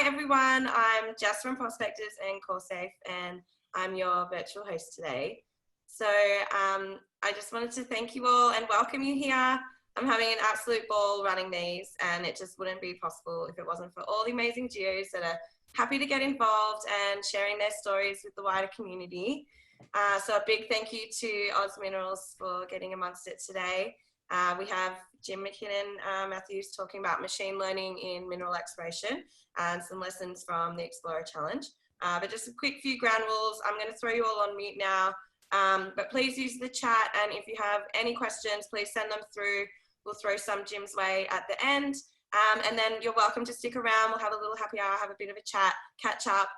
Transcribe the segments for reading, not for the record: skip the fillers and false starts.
Hi everyone, I'm Jess from Prospectors and CoreSafe, and I'm your virtual host today. So I just wanted to thank you all and welcome you here. I'm having an absolute ball running these, and it just wouldn't be possible if it wasn't for all the amazing geos that are happy to get involved and sharing their stories with the wider community. So a big thank you to Oz Minerals for getting amongst it today. We have Jim McKinnon Matthews talking about machine learning in mineral exploration and some lessons from the Explorer Challenge. But just a quick few ground rules. I'm going to throw you all on mute now, but please use the chat, and if you have any questions, please send them through. We'll throw some Jim's way at the end, and then you're welcome to stick around. We'll have a little happy hour, have a bit of a chat, catch up.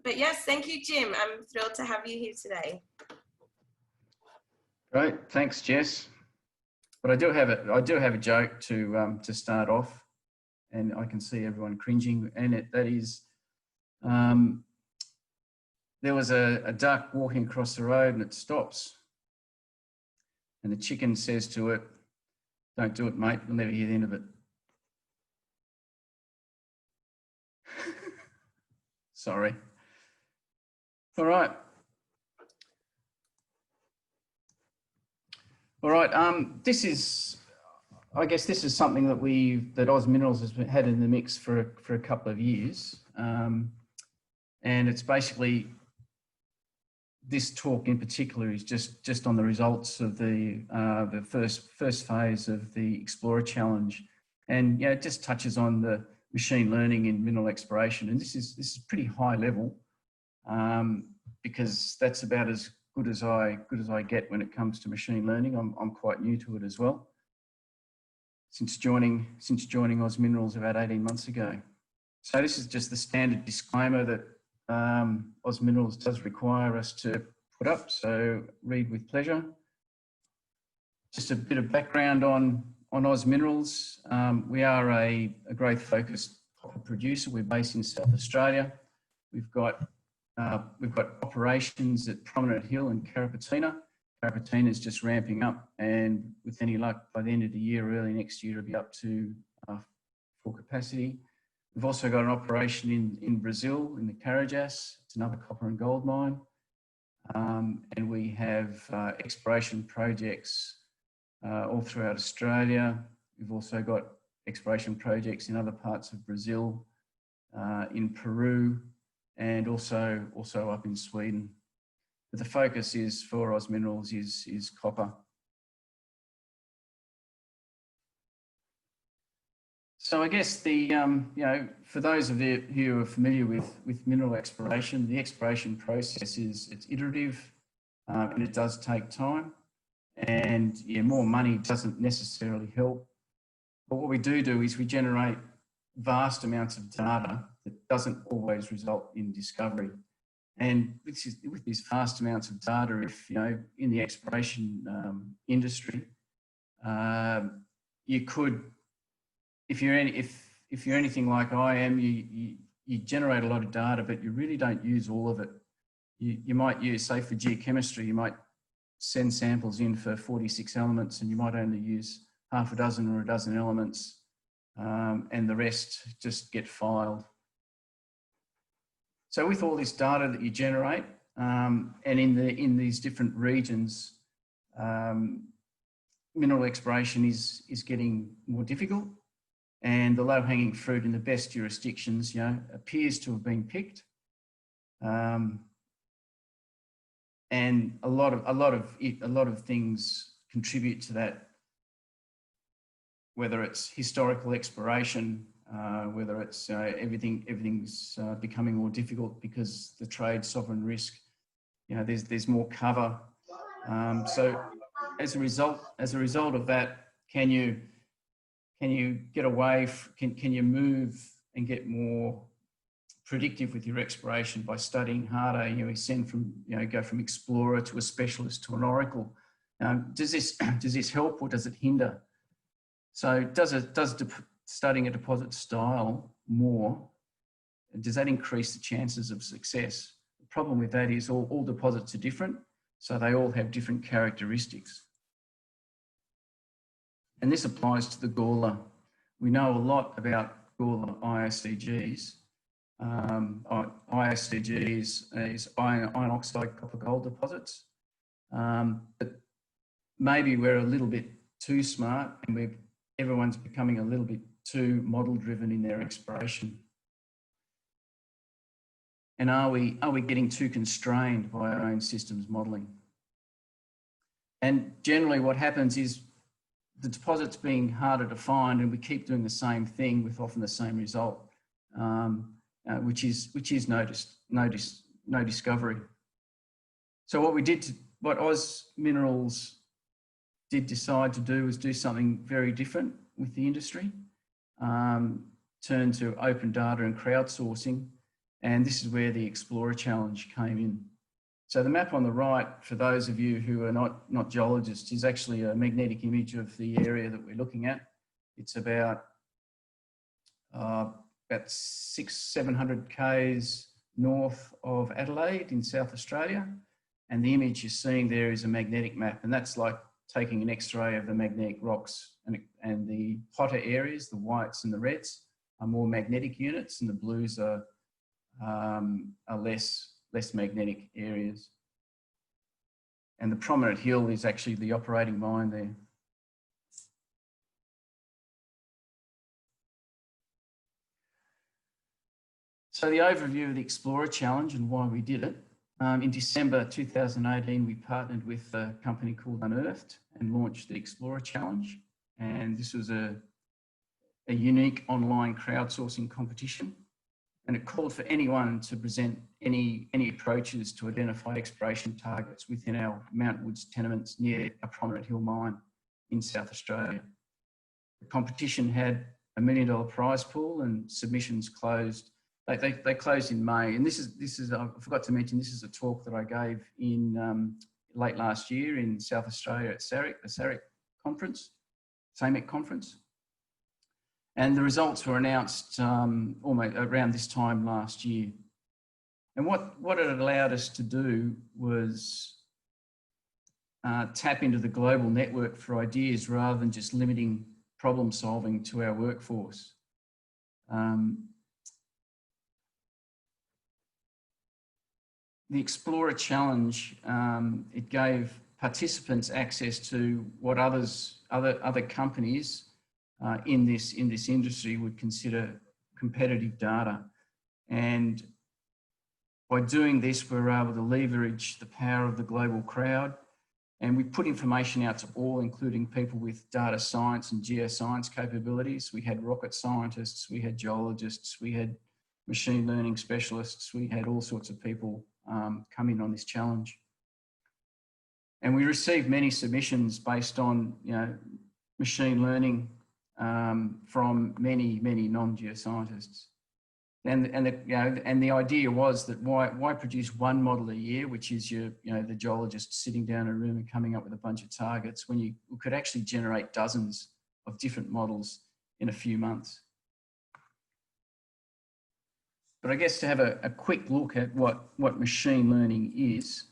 But yes, thank you, Jim. I'm thrilled to have you here today. Great, thanks, Jess. But I do have a joke to start off, and I can see everyone cringing. And that is, there was a duck walking across the road, and it stops, and the chicken says to it, "Don't do it, mate. You'll never hear the end of it." Sorry. All right. All right. This is, I guess, this is something that Oz Minerals has had in the mix for a couple of years, and it's basically, this talk in particular is just on the results of the first phase of the Explorer Challenge, and it just touches on the machine learning in mineral exploration, and this is pretty high level, because that's about as good as I get when it comes to machine learning. I'm quite new to it as well, since joining Oz Minerals about 18 months ago. So this is just the standard disclaimer that Oz Minerals does require us to put up, so read with pleasure. Just a bit of background on Oz Minerals. We are a growth-focused copper producer. We're based in South Australia. We've got operations at Prominent Hill and Carrapateena. Carrapateena is just ramping up, and with any luck, by the end of the year, early next year, it'll be up to full capacity. We've also got an operation in Brazil, in the Carajás. It's another copper and gold mine. And we have exploration projects all throughout Australia. We've also got exploration projects in other parts of Brazil, in Peru, and also up in Sweden. But the focus is for Oz Minerals is copper. So I guess the for those of you who are familiar with mineral exploration, the exploration process it's iterative, and it does take time, and more money doesn't necessarily help. But what we do is we generate vast amounts of data that doesn't always result in discovery. And with these vast amounts of data, if in the exploration industry, you could, if you're anything like I am, you generate a lot of data, but you really don't use all of it. You might use, say, for geochemistry, you might send samples in for 46 elements, and you might only use half a dozen or a dozen elements, and the rest just get filed. So with all this data that you generate, and in these different regions, mineral exploration is getting more difficult, and the low-hanging fruit in the best jurisdictions, appears to have been picked, and a lot of things contribute to that. Whether it's historical exploration, whether it's everything's becoming more difficult because the trade sovereign risk, there's more cover. So as a result of that, can you get away? Can you move and get more predictive with your exploration by studying harder? We send from go from explorer to a specialist to an oracle. Does this help or does it hinder? So does studying a deposit style more, does that increase the chances of success? The problem with that is all deposits are different, so they all have different characteristics. And this applies to the Gawler. We know a lot about Gawler IOCGs, IOCG is iron oxide copper gold deposits. But maybe we're a little bit too smart and everyone's becoming a little bit too model driven in their exploration. And are we getting too constrained by our own systems modelling? And generally what happens is the deposit's being harder to find and we keep doing the same thing with often the same result, which is no discovery. So what Oz Minerals did decide to do was do something very different with the industry, turn to open data and crowdsourcing. And this is where the Explorer Challenge came in. So the map on the right, for those of you who are not geologists, is actually a magnetic image of the area that we're looking at. It's about 600-700 k's north of Adelaide in South Australia. And the image you're seeing there is a magnetic map. And that's like taking an X-ray of the magnetic rocks. And the hotter areas, the whites and the reds, are more magnetic units, and the blues are less magnetic areas. And the prominent hill is actually the operating mine there. So the overview of the Explorer Challenge and why we did it. In December 2018, we partnered with a company called Unearthed and launched the Explorer Challenge. And this was a unique online crowdsourcing competition. And it called for anyone to present any approaches to identify exploration targets within our Mount Woods tenements near a prominent hill mine in South Australia. The competition had $1 million prize pool and submissions closed. They closed in May. And this is I forgot to mention, this is a talk that I gave in late last year in South Australia at the SAREC conference, SAMEC conference. And the results were announced almost around this time last year. And what it allowed us to do was tap into the global network for ideas rather than just limiting problem solving to our workforce. The Explorer Challenge, it gave participants access to what other companies in this industry would consider competitive data. And by doing this, we were able to leverage the power of the global crowd. And we put information out to all, including people with data science and geoscience capabilities. We had rocket scientists, we had geologists, we had machine learning specialists, we had all sorts of people come in on this challenge. And we received many submissions based on, machine learning from many non-geoscientists. And the idea was that why produce one model a year, which is the geologist sitting down in a room and coming up with a bunch of targets, when you could actually generate dozens of different models in a few months. But I guess to have a quick look at what machine learning is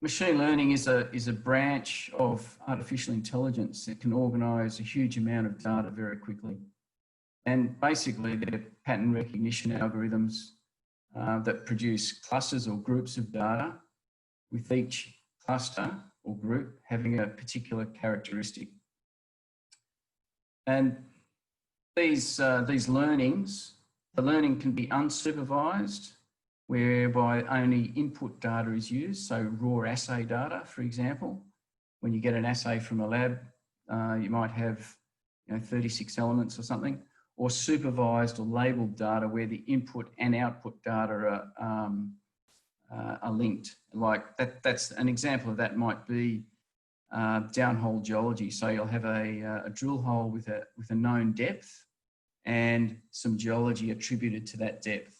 machine learning is a branch of artificial intelligence that can organise a huge amount of data very quickly. And basically, they're pattern recognition algorithms that produce clusters or groups of data, with each cluster or group having a particular characteristic. And these learnings, the learning can be unsupervised, whereby only input data is used, so raw assay data, for example. When you get an assay from a lab, you might have 36 elements or something, or supervised or labelled data where the input and output data are linked. Like that's an example of that might be downhole geology. So you'll have a drill hole with a known depth and some geology attributed to that depth.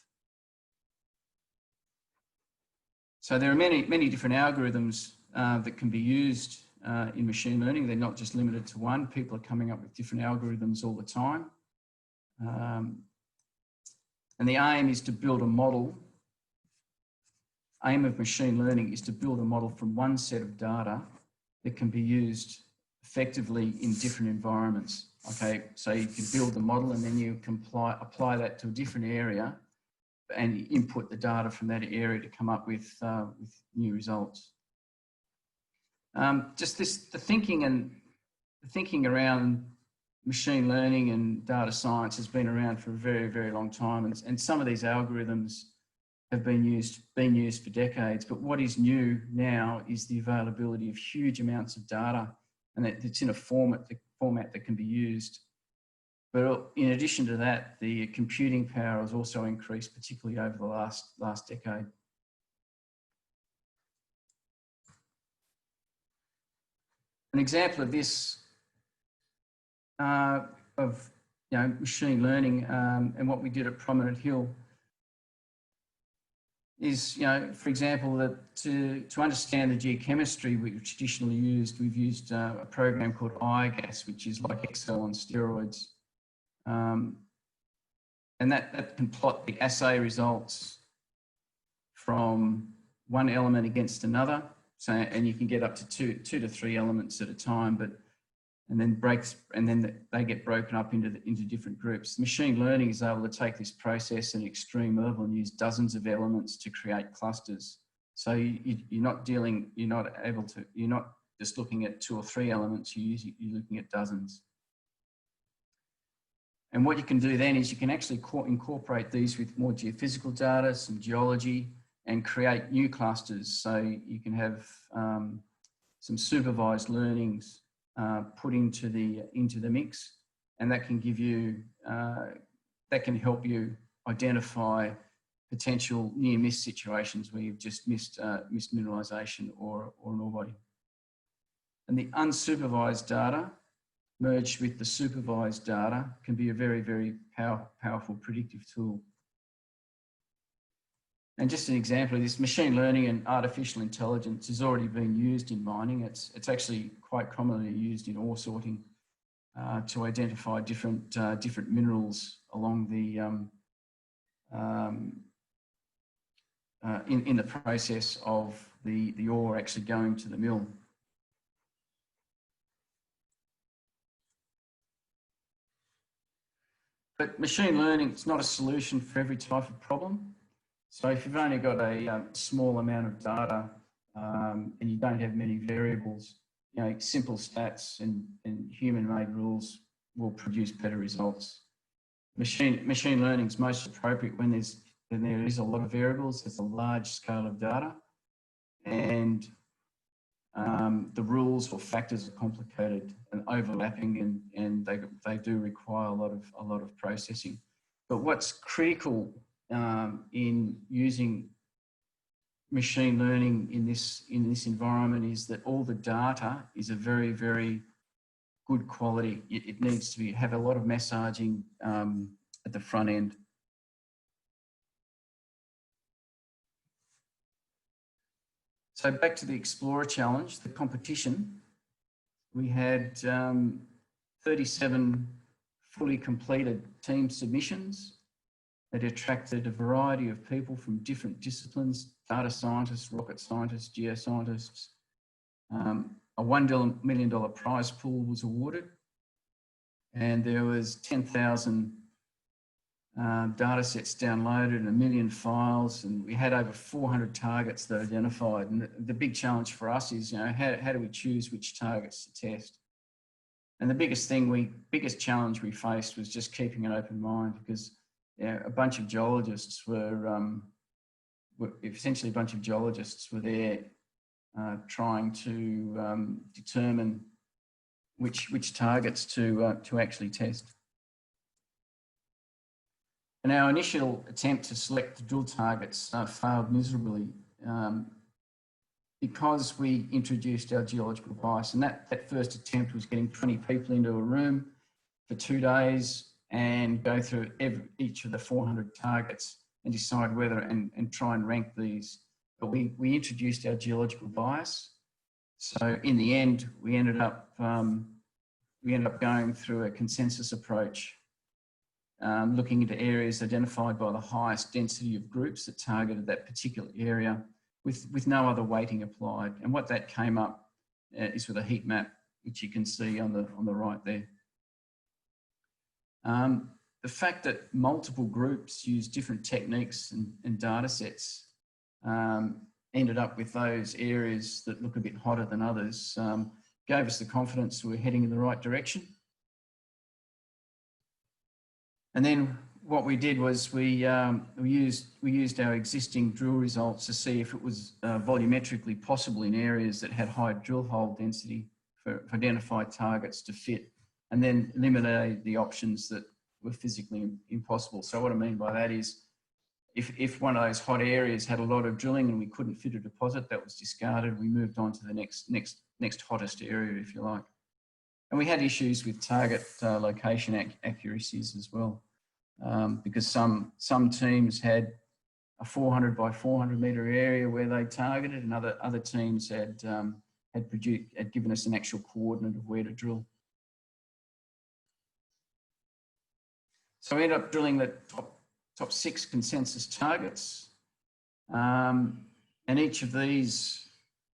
So there are many different algorithms that can be used in machine learning. They're not just limited to one. People are coming up with different algorithms all the time. And the aim is to build a model. Aim of machine learning is to build a model from one set of data that can be used effectively in different environments. Okay, so you can build the model and then you can apply that to a different area and input the data from that area to come up with new results. Just the thinking around machine learning and data science has been around for a very, very long time, and some of these algorithms have been used for decades. But what is new now is the availability of huge amounts of data, and that it's in a format that can be used. But in addition to that, the computing power has also increased, particularly over the last decade. An example of this, of machine learning, and what we did at Prominent Hill is, for example, that to understand the geochemistry we traditionally used, we've used a program called iGas, which is like Excel on steroids. And that can plot the assay results from one element against another. So, and you can get up to two to three elements at a time, and then they get broken up into different groups. Machine learning is able to take this process at an extreme level and use dozens of elements to create clusters. So you're not just looking at 2 or 3 elements, you're looking at dozens. And what you can do then is you can actually incorporate these with more geophysical data, some geology, and create new clusters. So you can have some supervised learnings put into the mix, and that can give you that can help you identify potential near-miss situations where you've just missed mineralisation or an ore body. And the unsupervised data merged with the supervised data can be a very, very powerful predictive tool. And just an example of this, machine learning and artificial intelligence has already been used in mining. It's actually quite commonly used in ore sorting to identify different minerals along the in the process of the ore actually going to the mill. But machine learning is not a solution for every type of problem. So if you've only got a small amount of data and you don't have many variables, simple stats and human-made rules will produce better results. Machine learning is most appropriate when there is a lot of variables, there's a large scale of data, and the rules or factors are complicated and overlapping, and they do require a lot of processing. But what's critical in using machine learning in this environment is that all the data is a very, very good quality. It needs to have a lot of massaging at the front end. So back to the Explorer Challenge, the competition. We had 37 fully completed team submissions. It attracted a variety of people from different disciplines: data scientists, rocket scientists, geoscientists. A $1 million prize pool was awarded, and there was 10,000 data sets downloaded and 1 million files, and we had over 400 targets that identified. And the big challenge for us is, how do we choose which targets to test? And the biggest challenge we faced was just keeping an open mind, because a bunch of geologists were there trying to determine which targets to actually test. And our initial attempt to select the drill targets failed miserably because we introduced our geological bias. And that first attempt was getting 20 people into a room for 2 days and go through each of the 400 targets and decide whether and try and rank these. But we introduced our geological bias. So in the end, we ended up going through a consensus approach, looking into areas identified by the highest density of groups that targeted that particular area with no other weighting applied. And what that came up is with a heat map, which you can see on the right there. The fact that multiple groups use different techniques and data sets ended up with those areas that look a bit hotter than others, gave us the confidence we're heading in the right direction. And then what we did was we used our existing drill results to see if it was volumetrically possible in areas that had high drill hole density for identified targets to fit, and then eliminated the options that were physically impossible. So what I mean by that is, if one of those hot areas had a lot of drilling and we couldn't fit a deposit, that was discarded. We moved on to the next hottest area, if you like. And we had issues with target location accuracies as well, because some teams had a 400 by 400 metre area where they targeted, and other teams had given us an actual coordinate of where to drill. So we ended up drilling the top 6 consensus targets, and each of these,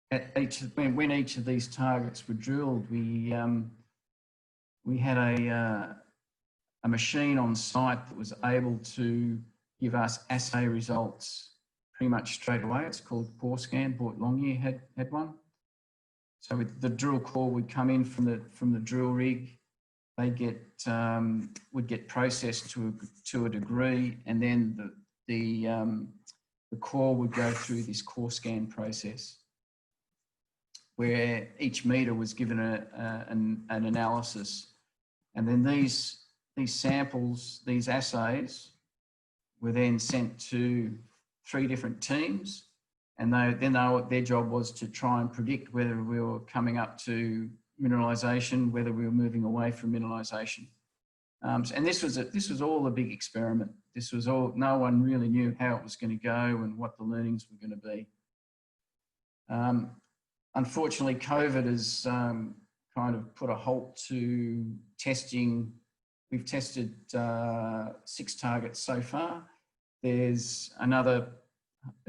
when each of these targets were drilled, we had a machine on site that was able to give us assay results pretty much straight away. It's called Core Scan. Bort Longyear had one. So with the drill core would come in from the drill rig. They would get processed to a degree, and then the core would go through this core scan process, where each metre was given an analysis, and then these samples, these assays, were then sent to 3 different teams, and their job was to try and predict whether we were coming up to mineralisation, whether we were moving away from mineralisation. And this was all a big experiment. This was all, no one really knew how it was going to go and what the learnings were going to be. Unfortunately, COVID has kind of put a halt to testing. We've tested 6 targets so far. There's another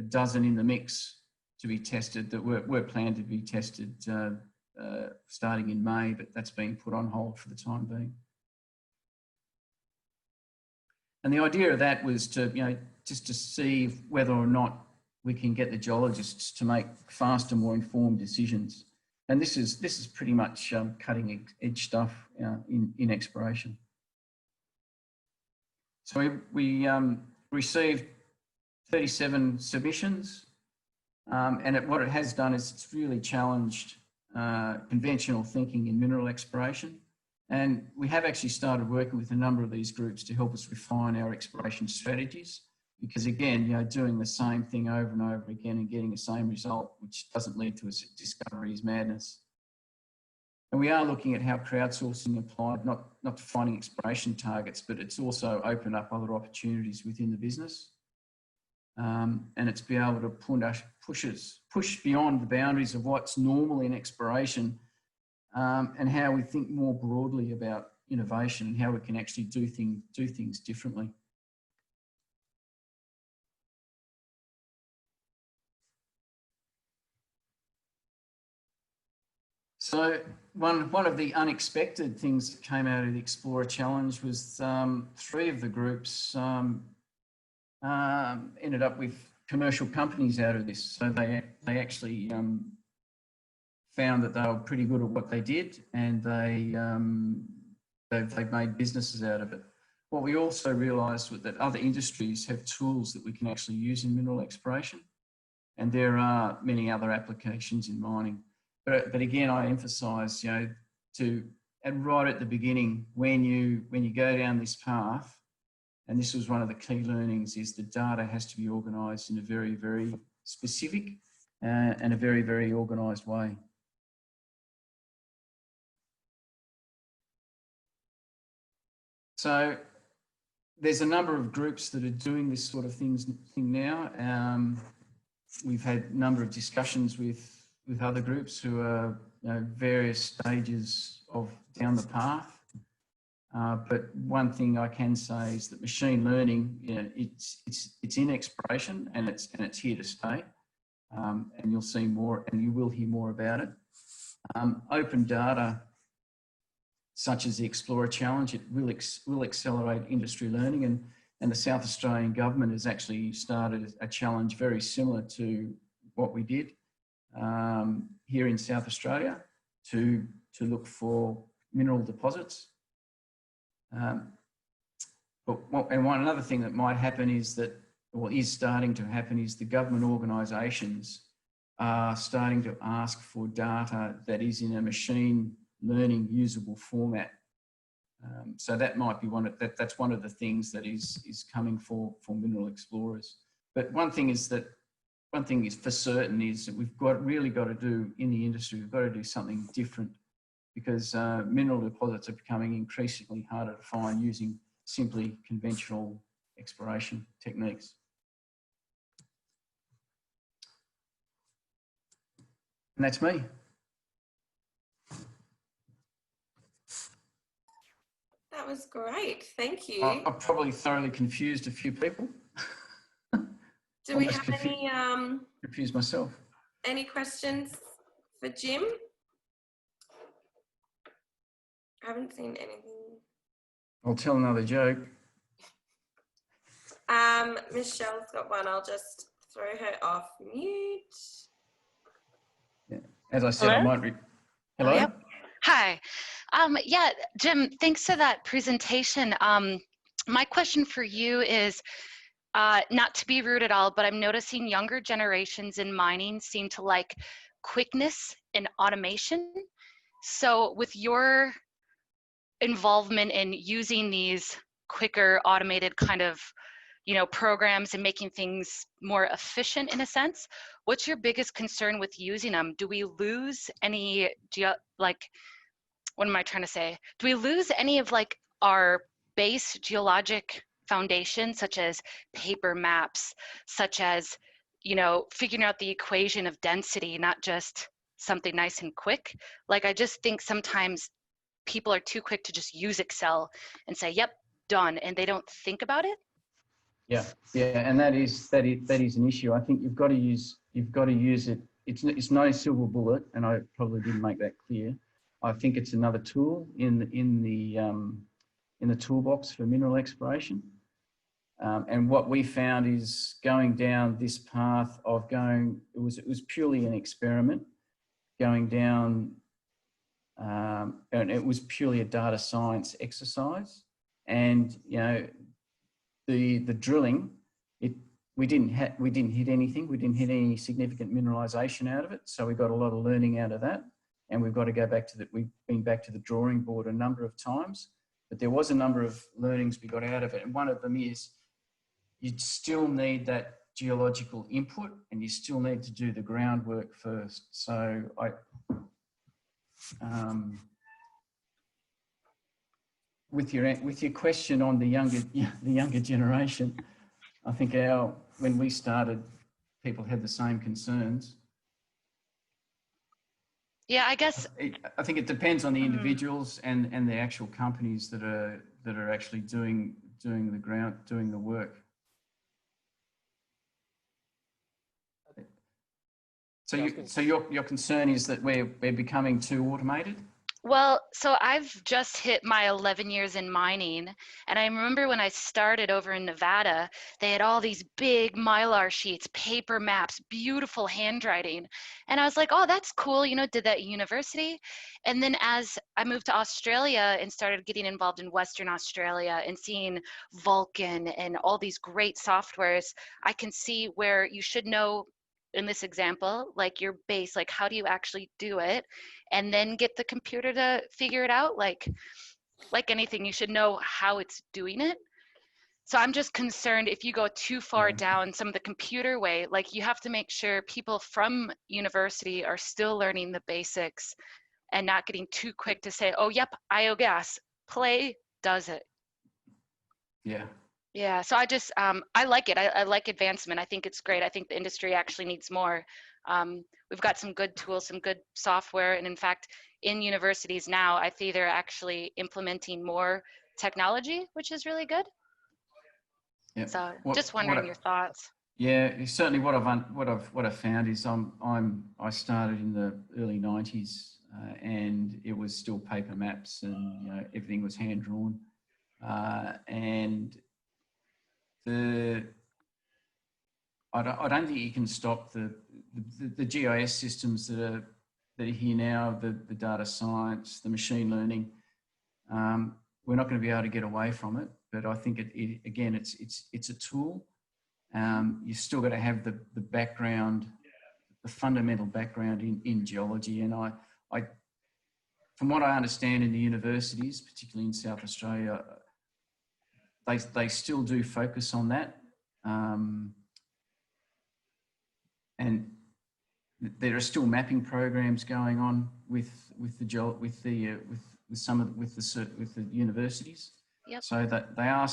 dozen in the mix to be tested that were planned to be tested starting in May, but that's been put on hold for the time being. And the idea of that was to, just to see whether or not we can get the geologists to make faster, more informed decisions. And this is pretty much cutting edge stuff in exploration. So we received 37 submissions, and what it has done is it's really challenged conventional thinking in mineral exploration. And we have actually started working with a number of these groups to help us refine our exploration strategies, because again, doing the same thing over and over again and getting the same result, which doesn't lead to a discovery, is madness. And we are looking at how crowdsourcing applied, not to finding exploration targets, but it's also opened up other opportunities within the business. And it's be able to push beyond the boundaries of what's normal in exploration, and how we think more broadly about innovation and how we can actually do things differently. So one of the unexpected things that came out of the Explorer Challenge was 3 of the groups ended up with commercial companies out of this. So they actually found that they were pretty good at what they did, and they've made businesses out of it. What we also realised was that other industries have tools that we can actually use in mineral exploration, and there are many other applications in mining. But again, I emphasise, right at the beginning, when you go down this path, and this was one of the key learnings, is the data has to be organised in a very, very specific and a very, very organised way. So there's a number of groups that are doing this sort of thing now. We've had a number of discussions with other groups who are various stages of down the path. But one thing I can say is that machine learning, it's in exploration, and it's here to stay. And you'll see more, and you will hear more about it. Open data such as the Explorer Challenge. It will accelerate industry learning, and the South Australian government has actually started a challenge very similar to what we did here in South Australia to look for mineral deposits. Another thing that might happen is that, or is starting to happen, is the government organisations are starting to ask for data that is in a machine learning usable format. So that might be that's one of the things that is coming for mineral explorers. But one thing is for certain is that we've really got to do in the industry, we've got to do something different, because mineral deposits are becoming increasingly harder to find using simply conventional exploration techniques. And that's me. That was great. Thank you. I've probably thoroughly confused a few people. Do we have any confused myself. Any questions for Jim? I haven't seen anything. I'll tell another joke. Michelle's got one. I'll just throw her off mute. Yeah. As I said, Hello? I might Hello? Yep. Hi. Yeah, Jim, thanks for that presentation. My question for you is, not to be rude at all, but I'm noticing younger generations in mining seem to like quickness and automation. So with your involvement in using these quicker automated kind of, programs and making things more efficient in a sense, what's your biggest concern with using them? Do we lose any, what am I trying to say? Do we lose any of like our base geologic foundation, such as paper maps, such as, figuring out the equation of density, not just something nice and quick? Like, I just think sometimes people are too quick to just use Excel and say, yep, done, and they don't think about it. Yeah, and that is an issue. I think you've got to use it. It's not a silver bullet, and I probably didn't make that clear. I think it's another tool in the toolbox for mineral exploration. And what we found is going down this path of it was purely an experiment, going down, and it was purely a data science exercise. And the drilling, we didn't hit anything. We didn't hit any significant mineralisation out of it. So we got a lot of learning out of that. And we've got to go back to we've been back to the drawing board a number of times, but there was a number of learnings we got out of it. And one of them is you still need that geological input, and you still need to do the groundwork first. So with your question on the younger generation, I think when we started, people had the same concerns. Yeah, I guess. I think it depends on the individuals and the actual companies that are actually doing the work. So your concern is that we're becoming too automated? Well, so I've just hit my 11 years in mining, and I remember when I started over in Nevada, they had all these big Mylar sheets, paper maps, beautiful handwriting, and I was like, oh, that's cool, did that at university. And then as I moved to Australia and started getting involved in Western Australia and seeing Vulcan and all these great softwares, I can see where you should know, in this example, like your base, like how do you actually do it, and then get the computer to figure it out. Like anything, you should know how it's doing it. So I'm just concerned if you go too far down some of the computer way, like you have to make sure people from university are still learning the basics and not getting too quick to say, oh, yep, IOGAS, play, does it. Yeah. Yeah, so I just, I like it. I like advancement. I think it's great. I think the industry actually needs more. We've got some good tools, some good software. And in fact, in universities now, I see they're actually implementing more technology, which is really good. Yeah. So just wondering your thoughts. Yeah, certainly what I've found is I started in the early 90s and it was still paper maps, and everything was hand drawn, and I don't think you can stop the GIS systems that are here now, the data science, the machine learning. We're not going to be able to get away from it, but I think again, it's a tool. You still got to have the background, the fundamental background in geology. And I, from what I understand in the universities, particularly in South Australia, they still do focus on that. And there are still mapping programs going on with the universities. Yep. So that they are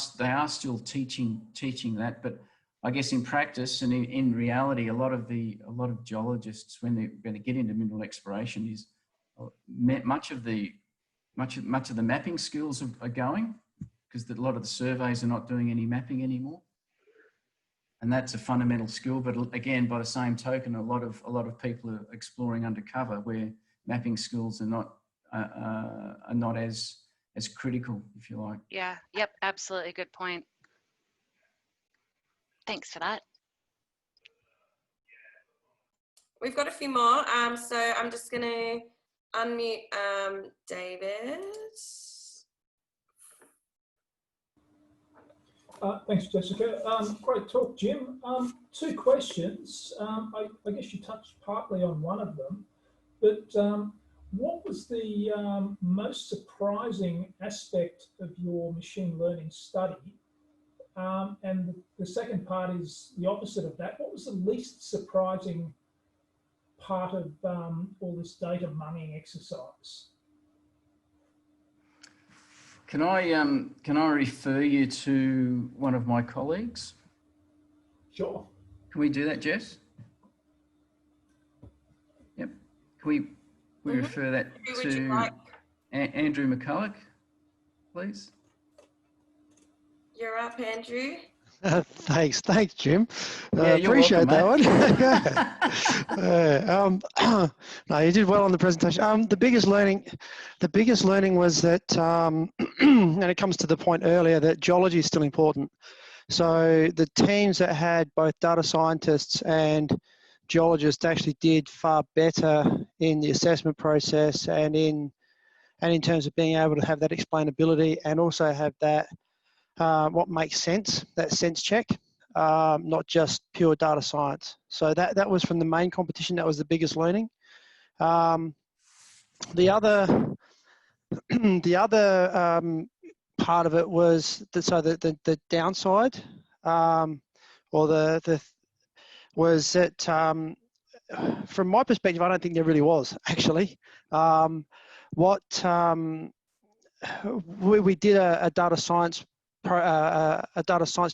still teaching that, but I guess in practice and in reality, a lot of geologists, when they get into mineral exploration, is much of the mapping skills are going, because a lot of the surveys are not doing any mapping anymore. And that's a fundamental skill, but again, by the same token, a lot of people are exploring undercover, where mapping skills are not as critical, if you like. Yeah. Yep. Absolutely. Good point. Thanks for that. We've got a few more, so I'm just going to unmute David. Thanks, Jessica. Great talk, Jim. Two questions. I guess you touched partly on one of them, but what was the most surprising aspect of your machine learning study? And the second part is the opposite of that. What was the least surprising part of all this data munging exercise? Can I refer you to one of my colleagues? Sure. Can we do that, Jess? Yep. Can we refer that to Andrew McCulloch, please? You're up, Andrew. Thanks, Jim. Yeah, you're appreciate welcome, that one. No, you did well on the presentation. The biggest learning was that, and it comes to the point earlier, that geology is still important. So the teams that had both data scientists and geologists actually did far better in the assessment process and in terms of being able to have that explainability and also have that what makes sense, that sense check, not just pure data science. So that was from the main competition. That was the biggest learning. The other part of it was the downside, was that from my perspective, I don't think there really was actually. We did a data science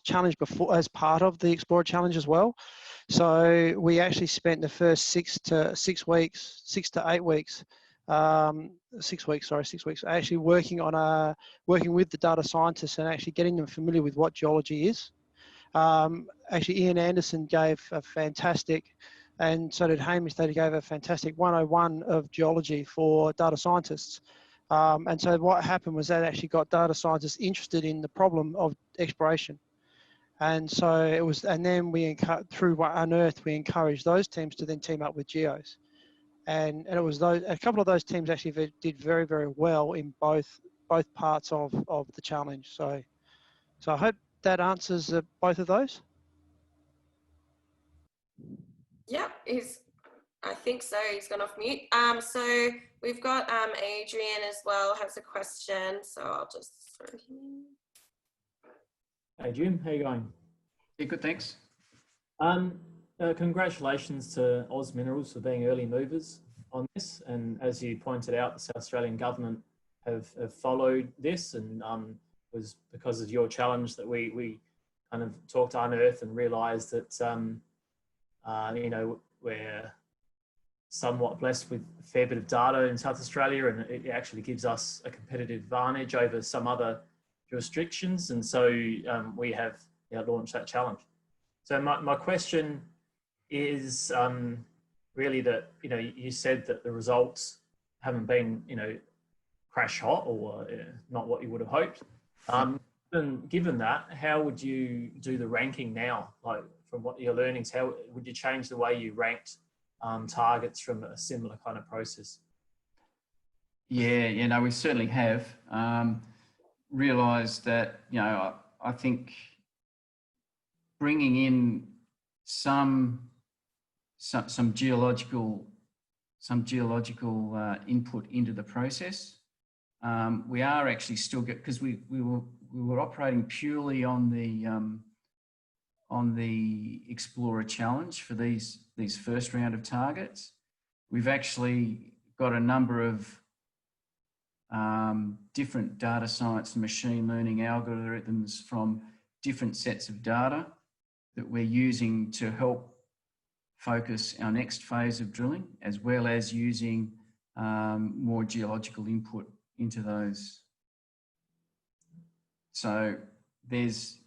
challenge before as part of the Explorer Challenge as well. So we actually spent the first 6 to 8 weeks, actually working with the data scientists and actually getting them familiar with what geology is. Actually, Ian Anderson gave a fantastic, and so did Hamish, they gave a fantastic 101 of geology for data scientists. And so what happened was that actually got data scientists interested in the problem of exploration. And so it was, and then through Unearth, we encouraged those teams to then team up with geos. And it was a couple of those teams actually did very, very well in both parts of the challenge. So I hope that answers both of those. Yep, I think so. He's gone off mute. So we've got Adrian as well has a question. So I'll just throw him in. Hey Jim, how you going? Yeah, good, thanks. Congratulations to Oz Minerals for being early movers on this. And as you pointed out, the South Australian government have followed this, and was because of your challenge that we kind of talked to Unearth and realised that we're somewhat blessed with a fair bit of data in South Australia, and it actually gives us a competitive advantage over some other jurisdictions. And so we have launched that challenge. So my question is really that, you said that the results haven't been, you know, crash hot or not what you would have hoped. And given that, how would you do the ranking now? Like from what your learnings, how would you change the way you ranked targets from a similar kind of process? Yeah, you know, we certainly have realised that, you know, I think bringing in some geological input into the process. We are actually still because we were operating purely on the Explorer Challenge for these first round of targets. We've actually got a number of different data science and machine learning algorithms from different sets of data that we're using to help focus our next phase of drilling, as well as using more geological input into those. So there's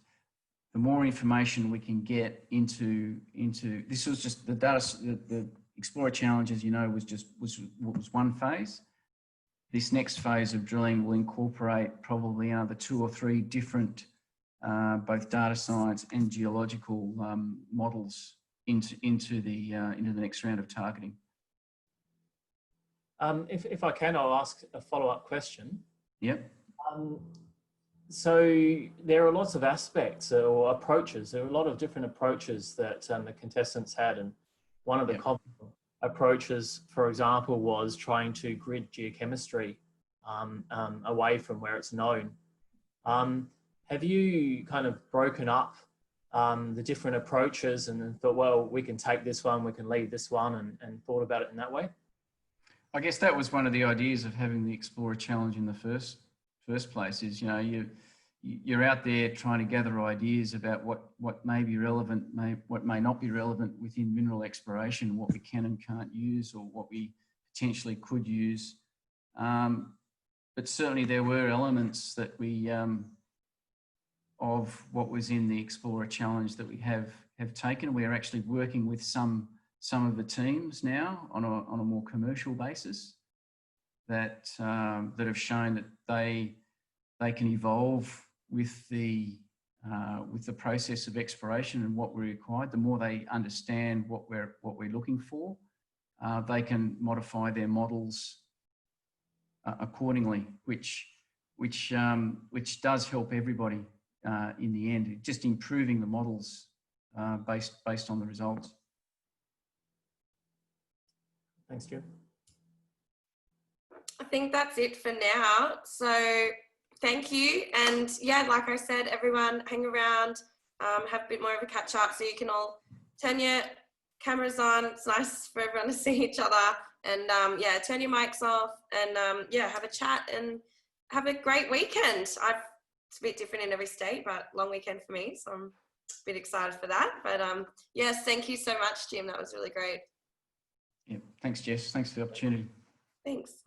the more information we can get into this was just the data, the Explorer Challenge, as you know, was one phase. This next phase of drilling will incorporate probably another 2 or 3 different both data science and geological models into the next round of targeting. If I can, I'll ask a follow-up question. Yep. So there are lots of aspects or approaches. There are a lot of different approaches that the contestants had, and one of the common approaches, for example, was trying to grid geochemistry away from where it's known. Have you kind of broken up the different approaches and thought, well, we can take this one, we can leave this one, and thought about it in that way? I guess that was one of the ideas of having the Explorer Challenge in the first place. Is, you know, you're out there trying to gather ideas about what may be relevant, what may not be relevant within mineral exploration, what we can and can't use, or what we potentially could use. But certainly there were elements that we of what was in the Explorer Challenge that we have taken. We are actually working with some of the teams now on a more commercial basis that have shown that they can evolve with the process of exploration and what we required. The more they understand what we're looking for, they can modify their models accordingly, which does help everybody in the end. Just improving the models based on the results. Thanks, Jim. I think that's it for now. So thank you. And yeah, like I said, everyone hang around, have a bit more of a catch up so you can all turn your cameras on. It's nice for everyone to see each other. And yeah, turn your mics off and yeah, have a chat and have a great weekend. It's a bit different in every state, but long weekend for me. So I'm a bit excited for that. But yes, thank you so much, Jim. That was really great. Yeah, thanks, Jess. Thanks for the opportunity. Thanks.